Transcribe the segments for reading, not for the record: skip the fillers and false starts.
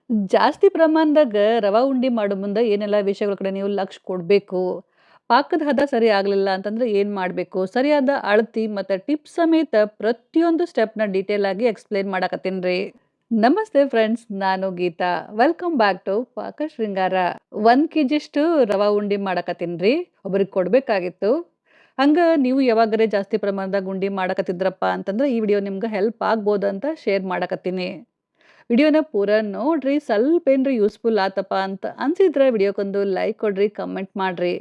ಜಾಸ್ತಿ ಪ್ರಮಾಣದಾಗ ರವಾ ಉಂಡಿ ಮಾಡೋ ಮುಂದೆ ಏನೆಲ್ಲ ವಿಷಯಗಳ ಕಡೆ ನೀವು ಲಕ್ಷ ಕೊಡಬೇಕು? ಪಾಕದ ಹದ ಸರಿ ಆಗ್ಲಿಲ್ಲ ಅಂತಂದ್ರೆ ಏನು ಮಾಡಬೇಕು? ಸರಿಯಾದ ಅಳತಿ ಮತ್ತು ಟಿಪ್ಸ್ ಸಮೇತ ಪ್ರತಿಯೊಂದು ಸ್ಟೆಪ್‌ನ ಡೀಟೇಲ್ ಆಗಿ ಎಕ್ಸ್‌ಪ್ಲೇನ್ ಮಾಡಾಕತ್ತೀನ್ರಿ. ನಮಸ್ತೆ ಫ್ರೆಂಡ್ಸ್, ನಾನು ಗೀತಾ. ವೆಲ್ಕಮ್ ಬ್ಯಾಕ್ ಟು ಪಾಕ ಶೃಂಗಾರ. 1 ಕೆಜಿಯಷ್ಟು ರವಾ ಉಂಡಿ ಮಾಡಾಕತ್ತೀನ್ರಿ. ಒಬ್ರಿಗೆ ಕೊಡ್ಬೇಕಾಗಿತ್ತು. ಹಂಗ ನೀವು ಯಾವಾಗರೆ ಜಾಸ್ತಿ ಪ್ರಮಾಣದಾಗ ಉಂಡಿ ಮಾಡಾಕತ್ತಿದ್ರಪ್ಪ ಅಂತಂದ್ರೆ ಈ ವಿಡಿಯೋ ನಿಮ್ಗೆ ಹೆಲ್ಪ್ ಆಗ್ಬೋದು ಅಂತ ಶೇರ್ ಮಾಡಾಕತ್ತೀನಿ. ವಿಡಿಯೋನ ಪೂರ ನೋಡ್ರಿ. ಸ್ವಲ್ಪ ಏನ್ರಿ ಯೂಸ್ಫುಲ್ ಆತಪ್ಪ ಅಂತ ಅನ್ಸಿದ್ರೆ ವಿಡಿಯೋಕ್ಕೊಂದು ಲೈಕ್ ಕೊಡ್ರಿ, ಕಮೆಂಟ್ ಮಾಡ್ರಿ.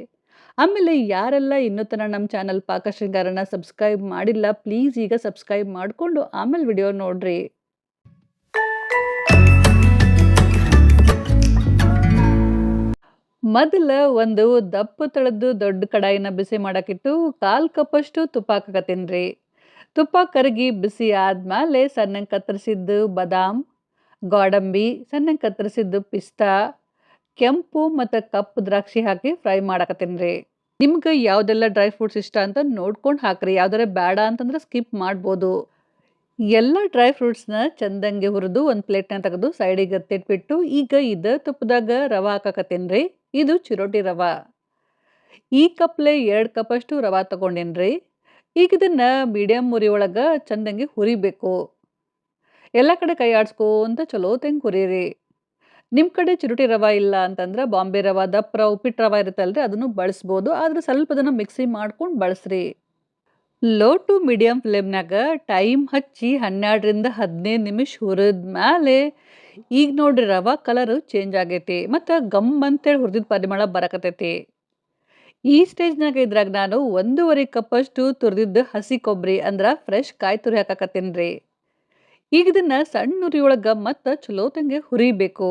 ಆಮೇಲೆ ಯಾರೆಲ್ಲ ಇನ್ನೂ ತನಕ ನಮ್ಮ ಚಾನಲ್ ಪಾಕ ಶೃಂಗಾರನ ಸಬ್ಸ್ಕ್ರೈಬ್ ಮಾಡಿಲ್ಲ, ಪ್ಲೀಸ್ ಈಗ ಸಬ್ಸ್ಕ್ರೈಬ್ ಮಾಡ್ಕೊಂಡು ಆಮೇಲೆ ವಿಡಿಯೋ ನೋಡ್ರಿ. ಮೊದಲ ಒಂದು ದಪ್ಪ ತಳದ್ದು ದೊಡ್ಡ ಕಡಾಯಿನ ಬಿಸಿ ಮಾಡಾಕಿಟ್ಟು 1/4 ಕಪ್ಪಷ್ಟು ತುಪ್ಪ ಹಾಕಕತ್ತೀನ್ರಿ. ತುಪ್ಪ ಕರಗಿ ಬಿಸಿ ಆದ್ಮೇಲೆ ಸಣ್ಣಗೆ ಕತ್ತರಿಸಿದ್ದು ಬಾದಾಮ್, ಗೋಡಂಬಿ, ಸಣ್ಣಗೆ ಕತ್ತರಿಸಿದ್ದು ಪಿಸ್ತಾ, ಕೆಂಪು ಮತ್ತು ಕಪ್ಪು ದ್ರಾಕ್ಷಿ ಹಾಕಿ ಫ್ರೈ ಮಾಡಾಕತ್ತೀನ್ರಿ. ನಿಮ್ಗೆ ಯಾವುದೆಲ್ಲ ಡ್ರೈ ಫ್ರೂಟ್ಸ್ ಇಷ್ಟ ಅಂತ ನೋಡ್ಕೊಂಡು ಹಾಕ್ರಿ. ಯಾವ್ದಾರ ಬೇಡ ಅಂತಂದ್ರೆ ಸ್ಕಿಪ್ ಮಾಡ್ಬೋದು. ಎಲ್ಲ ಡ್ರೈ ಫ್ರೂಟ್ಸ್‌ನ ಚಂದಂಗೆ ಹುರಿದು ಒಂದು ಪ್ಲೇಟ್‌ನಾಗ ತೆಗೆದು ಸೈಡಿಗೆ ಎತ್ತಿಟ್ಬಿಟ್ಟು ಈಗ ತುಪ್ಪದಾಗ ರವಾ ಹಾಕಾಕತ್ತೀನ್ರಿ. ಇದು ಚಿರೋಟಿ ರವಾ. ಈ ಕಪ್ಲೆ 2 ಕಪ್ಪಷ್ಟು ರವಾ ತಗೊಂಡೇನ್ರಿ. ಈಗ ಇದನ್ನ ಮೀಡಿಯಂ ಉರಿ ಒಳಗೆ ಚಂದಂಗೆ ಹುರಿಬೇಕು. ಎಲ್ಲ ಕಡೆ ಕೈ ಆಡಿಸ್ಕೊಂತ ಚಲೋತ್ನಂಗೆ ಹುರಿರಿ. ನಿಮ್ಮ ಕಡೆ ಚಿರೋಟಿ ರವಾ ಇಲ್ಲ ಅಂತಂದ್ರೆ ಬಾಂಬೆ ರವಾ, ದಪ್ಪ ರವಾ, ಉಪ್ಪಿಟ್ಟು ರವಾ ಇರುತ್ತಲ್ರಿ, ಅದನ್ನು ಬಳಸ್ಬೋದು. ಆದ್ರೆ ಸ್ವಲ್ಪ ಅದನ್ನು ಮಿಕ್ಸಿ ಮಾಡ್ಕೊಂಡು ಬಳಸ್ರಿ. ಲೋ ಟು ಮೀಡಿಯಂ ಫ್ಲೇಮ್ನಾಗ ಟೈಮ್ ಹಚ್ಚಿ 12ರಿಂದ 15 ನಿಮಿಷ ಹುರಿದ್ಮೇಲೆ ಈಗ ನೋಡ್ರಿ ರವಾ ಕಲರು ಚೇಂಜ್ ಆಗೈತಿ ಮತ್ತು ಗಮ್ ಅಂತೇಳಿ ಹುರಿದಿದ್ದ ಪರಿಮಳ ಬರಕತ್ತೈತಿ. ಈ ಸ್ಟೇಜ್ನಾಗ ಇದ್ರಾಗ ನಾನು 1.5 ಕಪ್ಪಷ್ಟು ತುರಿದಿದ್ದು ಹಸಿ ಕೊಬ್ಬರಿ ಅಂದ್ರೆ ಫ್ರೆಶ್ ಕಾಯಿ ತುರಿ ಹಾಕಾಕತ್ತೀನಿ. ಈಗ ಇದನ್ನ ಸಣ್ಣ ಉರಿ ಒಳಗೆ ಮತ್ತೆ ಚಲೋತಂಗೆ ಹುರಿಬೇಕು.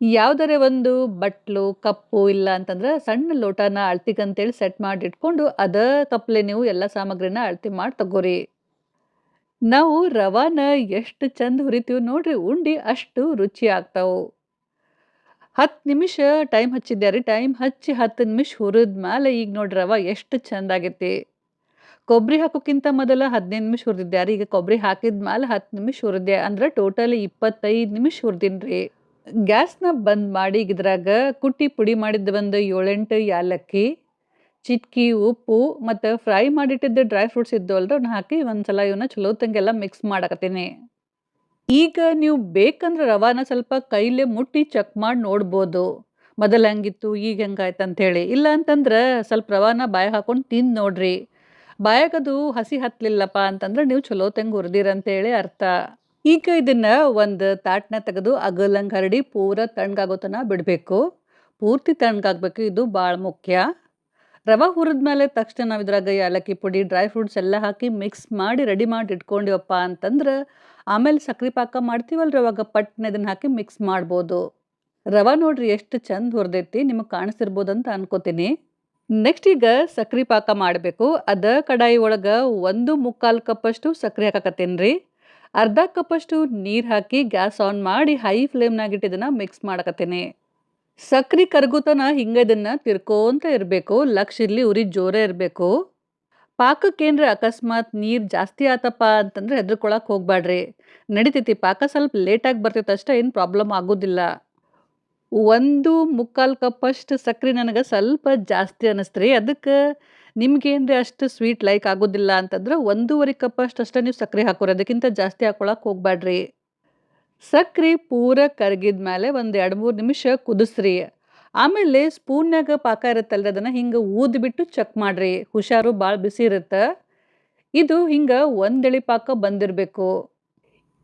ಯಾವ್ದಾರೆ ಒಂದು ಬಟ್ಲು, ಕಪ್ಪು ಇಲ್ಲ ಅಂತಂದ್ರೆ ಸಣ್ಣ ಲೋಟನ ಅಳ್ತಿಗಂತೇಳಿ ಸೆಟ್ ಮಾಡಿ ಇಟ್ಕೊಂಡು ಅದ ಕಪ್ಲೆ ನೀವು ಎಲ್ಲ ಸಾಮಗ್ರಿನ ಅಳತೆ ಮಾಡಿ ತಗೋರಿ. ನಾವು ರವಾನ ಎಷ್ಟು ಚಂದ ಹುರಿತೀವಿ ನೋಡ್ರಿ, ಉಂಡಿ ಅಷ್ಟು ರುಚಿ ಆಗ್ತಾವು. 10 ನಿಮಿಷ ಟೈಮ್ ಹಚ್ಚಿದ್ದೆ ರೀ. ಟೈಮ್ ಹಚ್ಚಿ 10 ನಿಮಿಷ ಹುರಿದ್ಮೇಲೆ ಈಗ ನೋಡ್ರಿ ರವಾ ಎಷ್ಟು ಚಂದ ಆಗೈತಿ. ಕೊಬ್ಬರಿ ಹಾಕೋಕ್ಕಿಂತ ಮೊದಲ 15 ನಿಮಿಷ ಹುರಿದಿದ್ದೆ ರೀ. ಈಗ ಕೊಬ್ಬರಿ ಹಾಕಿದ್ಮೇಲೆ 10 ನಿಮಿಷ ಹುರಿದೆ ಅಂದ್ರೆ ಟೋಟಲ್ 25 ನಿಮಿಷ ಹುರಿದೀನ್ರಿ. ಗ್ಯಾಸ್ನ ಬಂದ್ ಮಾಡಿ ಇದ್ರಾಗ ಕುಟ್ಟಿ ಪುಡಿ ಮಾಡಿದ್ದ ಒಂದು 7-8 ಯಾಲಕ್ಕಿ, ಚಿಟ್ಕಿ ಉಪ್ಪು ಮತ್ತು ಫ್ರೈ ಮಾಡಿಟ್ಟಿದ್ದ ಡ್ರೈ ಫ್ರೂಟ್ಸ್ ಇದ್ದವಲ್ರಿ ಅವ್ನ ಹಾಕಿ ಒಂದ್ಸಲ ಇವನ್ನ ಚಲೋತ್ತಂಗೆಲ್ಲ ಮಿಕ್ಸ್ ಮಾಡಾಕತ್ತೀನಿ. ಈಗ ನೀವು ಬೇಕಂದ್ರೆ ರವಾನ ಸ್ವಲ್ಪ ಕೈಲೇ ಮುಟ್ಟಿ ಚೆಕ್ ಮಾಡಿ ನೋಡ್ಬೋದು. ಮೊದಲು ಹೆಂಗಿತ್ತು ಈಗ ಹೆಂಗಾಯ್ತು ಅಂಥೇಳಿ. ಇಲ್ಲ ಅಂತಂದ್ರೆ ಸ್ವಲ್ಪ ರವಾನ ಬಾಯಾಗ ಹಾಕೊಂಡು ತಿಂದು ನೋಡ್ರಿ. ಬಾಯಾಗದು ಹಸಿ ಹತ್ತಲಿಲ್ಲಪ್ಪ ಅಂತಂದ್ರೆ ನೀವು ಚಲೋತ್ತಂಗೆ ಹುರಿದಿರಂತೇಳಿ ಅರ್ಥ. ಈಗ ಇದನ್ನ ಒಂದು ತಾಟ್ನ ತೆಗೆದು ಅಗಲಂಗೆ ಹರಡಿ ಪೂರ ತಣ್ಣಗಾಗೋ ತನಕ ಬಿಡಬೇಕು. ಪೂರ್ತಿ ತಣ್ಣಗಾಗಬೇಕು, ಇದು ಭಾಳ ಮುಖ್ಯ. ರವೆ ಹುರಿದ್ಮೇಲೆ ತಕ್ಷಣ ನಾವು ಇದ್ರಾಗ ಏಲಕ್ಕಿ ಪುಡಿ, ಡ್ರೈ ಫ್ರೂಟ್ಸ್ ಎಲ್ಲ ಹಾಕಿ ಮಿಕ್ಸ್ ಮಾಡಿ ರೆಡಿ ಮಾಡಿ ಇಟ್ಕೊಂಡಿವಪ್ಪ ಅಂತಂದ್ರೆ ಆಮೇಲೆ ಸಕ್ರೆ ಪಾಕ ಮಾಡ್ತೀವಲ್ರಿ ಅವಾಗ ಪಟ್ನ ಇದನ್ನ ಹಾಕಿ ಮಿಕ್ಸ್ ಮಾಡ್ಬೋದು. ರವೆ ನೋಡ್ರಿ ಎಷ್ಟು ಚಂದ ಹುರಿದೈತಿ, ನಿಮಗೆ ಕಾಣಿಸ್ತಿರ್ಬೋದು ಅಂತ ಅನ್ಕೋತೀನಿ. ನೆಕ್ಸ್ಟ್ ಈಗ ಸಕ್ರೆ ಪಾಕ ಮಾಡಬೇಕು. ಅದ ಕಡಾಯಿ ಒಳಗೆ 1/4 ಕಪ್ಪಷ್ಟು ಸಕ್ಕರೆ ಹಾಕಾಕತ್ತೀನಿ. ಅರ್ಧ ಕಪ್ಪಷ್ಟು ನೀರು ಹಾಕಿ ಗ್ಯಾಸ್ ಆನ್ ಮಾಡಿ ಹೈ ಫ್ಲೇಮ್ನಾಗ ಇಟ್ಟು ಇದನ್ನ ಮಿಕ್ಸ್ ಮಾಡಕತ್ತೀನಿ. ಸಕ್ರೆ ಕರಗುತನ ಹಿಂಗೆ ಇದನ್ನ ತಿರ್ಕೋಂತ ಇರಬೇಕು. ಲಕ್ಷ ಇರ್ಲಿ, ಉರಿ ಜೋರೇ ಇರಬೇಕು. ಪಾಕಕ್ಕೇನ್ರ ಅಕಸ್ಮಾತ್ ನೀರು ಜಾಸ್ತಿ ಆತಪ್ಪ ಅಂತಂದ್ರೆ ಹೆದರ್ಕೊಳಕ್ಕೆ ಹೋಗ್ಬೇಡ್ರಿ. ನಡಿತೈತಿ, ಪಾಕ ಸ್ವಲ್ಪ ಲೇಟಾಗಿ ಬರ್ತೈತೆ ಅಷ್ಟೇ, ಏನು ಪ್ರಾಬ್ಲಮ್ ಆಗೋದಿಲ್ಲ. 1/4 ಕಪ್ಪಷ್ಟು ಸಕ್ರೆ ನನಗೆ ಸ್ವಲ್ಪ ಜಾಸ್ತಿ ಅನ್ನಿಸ್ತ್ರಿ. ಅದಕ್ಕೆ ನಿಮ್ಗೇನ್ರಿ ಅಷ್ಟು ಸ್ವೀಟ್ ಲೈಕ್ ಆಗೋದಿಲ್ಲ ಅಂತಂದ್ರೆ 1.5 ಕಪ್ಪಷ್ಟು ಅಷ್ಟೇ ನೀವು ಸಕ್ರೆ ಹಾಕೋರಿ. ಅದಕ್ಕಿಂತ ಜಾಸ್ತಿ ಹಾಕೊಳಕ್ಕೆ ಹೋಗ್ಬೇಡ್ರಿ. ಸಕ್ರೆ ಪೂರ ಕರಗಿದ್ಮೇಲೆ ಒಂದು 2-3 ನಿಮಿಷ ಕುದಿಸ್ರಿ. ಆಮೇಲೆ ಸ್ಪೂನ್ಯಾಗ ಪಾಕ ಇರುತ್ತಲ್ರಿ, ಅದನ್ನು ಹಿಂಗೆ ಊದ್ಬಿಟ್ಟು ಚೆಕ್ ಮಾಡ್ರಿ. ಹುಷಾರು, ಭಾಳ ಬಿಸಿ ಇರುತ್ತೆ. ಇದು ಹಿಂಗೆ ಒಂದೆಳಿ ಪಾಕ ಬಂದಿರಬೇಕು.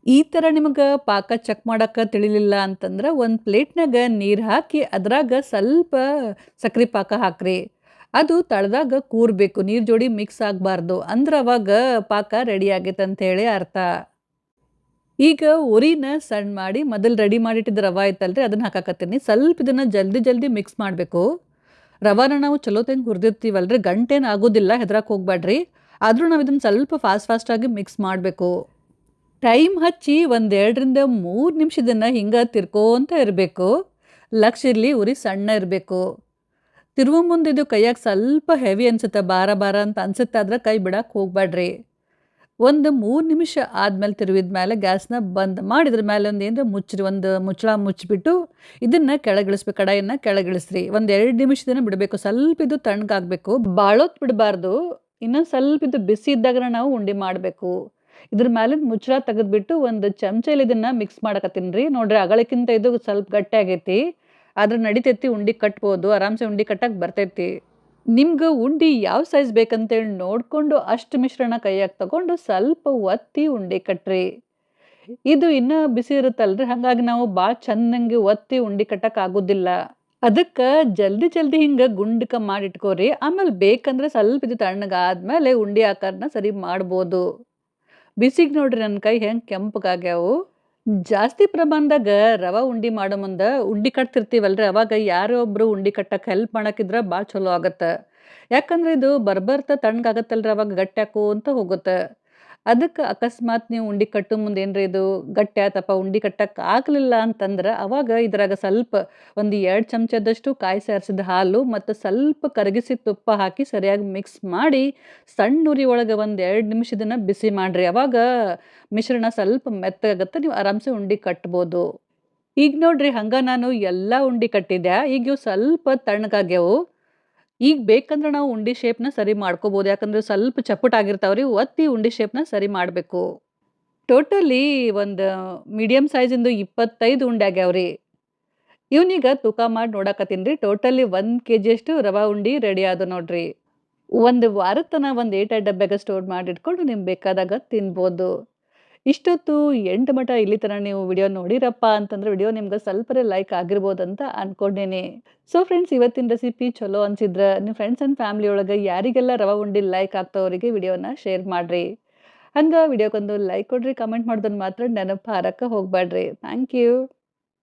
ಈ ಥರ ನಿಮಗೆ ಪಾಕ ಚೆಕ್ ಮಾಡೋಕೆ ತಿಳಿಲಿಲ್ಲ ಅಂತಂದ್ರೆ ಒಂದು ಪ್ಲೇಟ್ನಾಗ ನೀರು ಹಾಕಿ ಅದ್ರಾಗ ಸ್ವಲ್ಪ ಸಕ್ರೆ ಪಾಕ ಹಾಕ್ರಿ. ಅದು ತಳದಾಗ ಕೂರಬೇಕು, ನೀರು ಜೋಡಿ ಮಿಕ್ಸ್ ಆಗಬಾರ್ದು. ಅಂದ್ರೆ ಅವಾಗ ಪಾಕ ರೆಡಿ ಆಗೈತೆ ಅಂಥೇಳಿ ಅರ್ಥ. ಈಗ ಉರಿನ ಸಣ್ಣ ಮಾಡಿ ಮೊದಲು ರೆಡಿ ಮಾಡಿಟ್ಟಿದ್ದ ರವೆ ಐತಲ್ರಿ ಅದನ್ನು ಹಾಕಾಕತ್ತೀನಿ. ಸ್ವಲ್ಪ ಇದನ್ನು ಜಲ್ದಿ ಜಲ್ದಿ ಮಿಕ್ಸ್ ಮಾಡಬೇಕು. ರವಾನ ನಾವು ಚಲೋತ್ತಂಗೆ ಹುರಿದಿರ್ತೀವಲ್ರಿ, ಗಂಟೇನು ಆಗೋದಿಲ್ಲ, ಹೆದ್ರಕ್ಕೆ ಹೋಗ್ಬೇಡ್ರಿ. ಆದರೂ ನಾವು ಇದನ್ನು ಸ್ವಲ್ಪ ಫಾಸ್ಟಾಗಿ ಮಿಕ್ಸ್ ಮಾಡಬೇಕು. ಟೈಮ್ ಹಚ್ಚಿ ಒಂದು 2ರಿಂದ 3 ನಿಮಿಷ ಇದನ್ನು ಹಿಂಗೆ ತಿರ್ಕೋಂತ ಇರಬೇಕು. ಲಕ್ಷ ಇರಲಿ, ಉರಿ ಸಣ್ಣ ಇರಬೇಕು. ತಿರುವು ಮುಂದೆ ಇದು ಕೈಯಾಗ ಸ್ವಲ್ಪ ಹೆವಿ ಅನ್ಸುತ್ತೆ, ಭಾರ ಭಾರ ಅಂತ ಅನ್ಸುತ್ತೆ, ಆದ್ರೆ ಕೈ ಬಿಡಕ್ಕೆ ಹೋಗ್ಬೇಡ್ರಿ. ಒಂದು 3 ನಿಮಿಷ ಆದ್ಮೇಲೆ ತಿರುವಿದ ಮೇಲೆ ಗ್ಯಾಸ್‌ನ ಬಂದ್ ಮಾಡಿ ಇದ್ರ ಮೇಲೆ ಒಂದು ಮುಚ್ಚಳ ಮುಚ್ಚಿಬಿಟ್ಟು ಇದನ್ನ ಕೆಳಗಿಳಿಸ್ಬೇಕು. ಕಡಾಯಿನ ಕೆಳಗಿಳಿಸ್ರಿ. ಒಂದು 2 ನಿಮಿಷ ಇದನ್ನ ಬಿಡಬೇಕು. ಸ್ವಲ್ಪ ಇದು ತಣ್ಣಗಾಗಬೇಕು. ಬಾಳೊತ್ತು ಬಿಡಬಾರ್ದು. ಇನ್ನೊಂದು ಸ್ವಲ್ಪ ಇದು ಬಿಸಿ ಇದ್ದಾಗನ ನಾವು ಉಂಡೆ ಮಾಡಬೇಕು. ಇದ್ರ ಮೇಲಿಂದ ಮುಚ್ಚಳ ತೆಗೆದ್ಬಿಟ್ಟು ಒಂದು ಚಮಚದಲ್ಲಿ ಇದನ್ನ ಮಿಕ್ಸ್ ಮಾಡಕತ್ತೀನ್ರಿ. ನೋಡ್ರಿ ಅಗಳಿಕ್ಕಿಂತ ಇದು ಸ್ವಲ್ಪ ಗಟ್ಟಿ ಆಗೈತಿ. ಆದ್ರೆ ನಡಿತೈತಿ ಉಂಡೆ ಕಟ್ಬೋದು. ಆರಾಮ್ಸೆ ಉಂಡೆ ಕಟ್ಟಕ್ ಬರ್ತೈತಿ. ನಿಮ್ಗೆ ಉಂಡೆ ಯಾವ ಸೈಜ್ ಬೇಕಂತೇಳಿ ನೋಡ್ಕೊಂಡು ಅಷ್ಟು ಮಿಶ್ರಣ ಕೈಯಾಗ ತಗೊಂಡು ಸ್ವಲ್ಪ ಒತ್ತಿ ಉಂಡೆ ಕಟ್ರಿ. ಇದು ಇನ್ನ ಬಿಸಿ ಇರುತ್ತಲ್ರಿ, ಹಂಗಾಗಿ ನಾವು ಭಾಳ ಚಂದಂಗೆ ಒತ್ತಿ ಉಂಡೆ ಕಟ್ಟಕ್ ಆಗುದಿಲ್ಲ. ಅದಕ್ಕ ಜಲ್ದಿ ಹಿಂಗ ಗುಂಡಕ ಮಾಡಿಟ್ಕೋರಿ. ಆಮೇಲೆ ಬೇಕಂದ್ರೆ ಸ್ವಲ್ಪ ಇದು ತಣ್ಣಗಾದ್ಮೇಲೆ ಉಂಡೆ ಆಕಾರನ ಸರಿ ಮಾಡ್ಬೋದು. ಬಿಸಿಗೆ ನೋಡ್ರಿ ನನ್ನ ಕೈ ಹೆಂಗ್ ಕೆಂಪಗಾಗ್ಯಾವು. ಜಾಸ್ತಿ ಪ್ರಮಾಣದಾಗ ರವಾ ಉಂಡೆ ಮಾಡೋ ಮುಂದ ಉಂಡೆ ಕಟ್ತಿರ್ತೀವಲ್ರಿ, ಅವಾಗ ಯಾರೋ ಒಬ್ರು ಉಂಡೆ ಕಟ್ಟಕ್ಕೆ ಹೆಲ್ಪ್ ಮಾಡಕ್ಕಿದ್ರ ಭಾಳ ಚಲೋ ಆಗತ್ತ. ಯಾಕಂದ್ರೆ ಇದು ಬರ್ಬರ್ತಾ ತಣ್ಣಗಾಗತ್ತಲ್ರಿ, ಅವಾಗ ಗಟ್ಟಿ ಆಕೋಂತ ಹೋಗುತ್ತೆ. ಅದಕ್ಕೆ ಅಕಸ್ಮಾತ್ ನೀವು ಉಂಡೆ ಕಟ್ಟೋ ಮುಂದೆ ಏನ್ರಿ ಇದು ಗಟ್ಟಿ ಆತಪ್ಪ ಉಂಡೆ ಕಟ್ಟಕ್ಕೆ ಆಗ್ಲಿಲ್ಲ ಅಂತಂದ್ರೆ ಅವಾಗ ಇದ್ರಾಗ ಸ್ವಲ್ಪ ಒಂದು 2 ಚಮಚದಷ್ಟು ಕಾಯಿ ಸಾರಿಸಿದ ಹಾಲು ಮತ್ತು ಸ್ವಲ್ಪ ಕರಗಿಸಿದ ತುಪ್ಪ ಹಾಕಿ ಸರಿಯಾಗಿ ಮಿಕ್ಸ್ ಮಾಡಿ ಸಣ್ಣ ಉರಿ ಒಳಗೆ ಒಂದು 2 ನಿಮಿಷ ಇದನ್ನ ಬಿಸಿ ಮಾಡ್ರಿ. ಅವಾಗ ಮಿಶ್ರಣ ಸ್ವಲ್ಪ ಮೆತ್ತಗಾಗತ್ತೆ. ನೀವು ಆರಾಮ್ಸೆ ಉಂಡೆ ಕಟ್ಬೋದು. ಈಗ ನೋಡ್ರಿ ಹಂಗ ನಾನು ಎಲ್ಲಾ ಉಂಡೆ ಕಟ್ಟಿದ್ದೆ. ಈಗ ಇವು ಸ್ವಲ್ಪ ತಣ್ಣಗಾಗ್ಯಾವು. ಈಗ ಬೇಕಂದ್ರೆ ನಾವು ಉಂಡೆ ಶೇಪ್‌ನ ಸರಿ ಮಾಡ್ಕೋಬೋದು. ಯಾಕಂದ್ರೆ ಸ್ವಲ್ಪ ಚಪ್ಪಟಾಗಿರ್ತಾವ್ರಿ. ಒತ್ತಿ ಉಂಡೆ ಶೇಪ್‌ನ ಸರಿ ಮಾಡ್ಬೇಕು. ಟೋಟಲಿ ಒಂದು ಮೀಡಿಯಮ್ ಸೈಜಿಂದು 25 ಉಂಡೆ ಆಗ್ಯಾವ್ರಿ. ಇವ್ನೀಗ ತೂಕ ಮಾಡಿ ನೋಡಾಕತ್ತೀನ್ರಿ. ಟೋಟಲಿ 1 ಕೆಜಿಯಷ್ಟು ರವಾ ಉಂಡೆ ರೆಡಿ ಆದವು ನೋಡ್ರಿ. ಒಂದು ವಾರದ ತನ ಒಂದು ಏರ್‌ಟೈಟ್ ಡಬ್ಯಾಗ ಸ್ಟೋರ್ ಮಾಡಿಟ್ಕೊಂಡು ನಿಮ್ಗೆ ಬೇಕಾದಾಗ ತಿನ್ಬೋದು. ಇಷ್ಟೊತ್ತು ಎಂಡ್ ಮಟ ಇಲ್ಲಿ ತನಕ ನೀವು ವಿಡಿಯೋ ನೋಡಿರಪ್ಪ ಅಂತಂದ್ರೆ ವಿಡಿಯೋ ನಿಮ್ಗೆ ಸ್ವಲ್ಪರೇ ಲೈಕ್ ಆಗಿರ್ಬೋದಂತ ಅನ್ಕೊಂಡೇನಿ. ಸೊ ಫ್ರೆಂಡ್ಸ್, ಇವತ್ತಿನ ರೆಸಿಪಿ ಚಲೋ ಅನ್ಸಿದ್ರೆ ನಿಮ್ಮ ಫ್ರೆಂಡ್ಸ್ ಆ್ಯಂಡ್ ಫ್ಯಾಮಿಲಿ ಒಳಗೆ ಯಾರಿಗೆಲ್ಲ ರವಾ ಉಂಡೆ ಲೈಕ್ ಆಗ್ತಾವ್ರಿಗೆ ವಿಡಿಯೋನ ಶೇರ್ ಮಾಡ್ರಿ. ಹಂಗೆ ವಿಡಿಯೋಕ್ಕೊಂದು ಲೈಕ್ ಕೊಡ್ರಿ, ಕಮೆಂಟ್ ಮಾಡೋದನ್ನ ಮಾತ್ರ ನೆನಪು ಹಾರಕ್ಕೆ ಹೋಗ್ಬೇಡ್ರಿ. Thank you.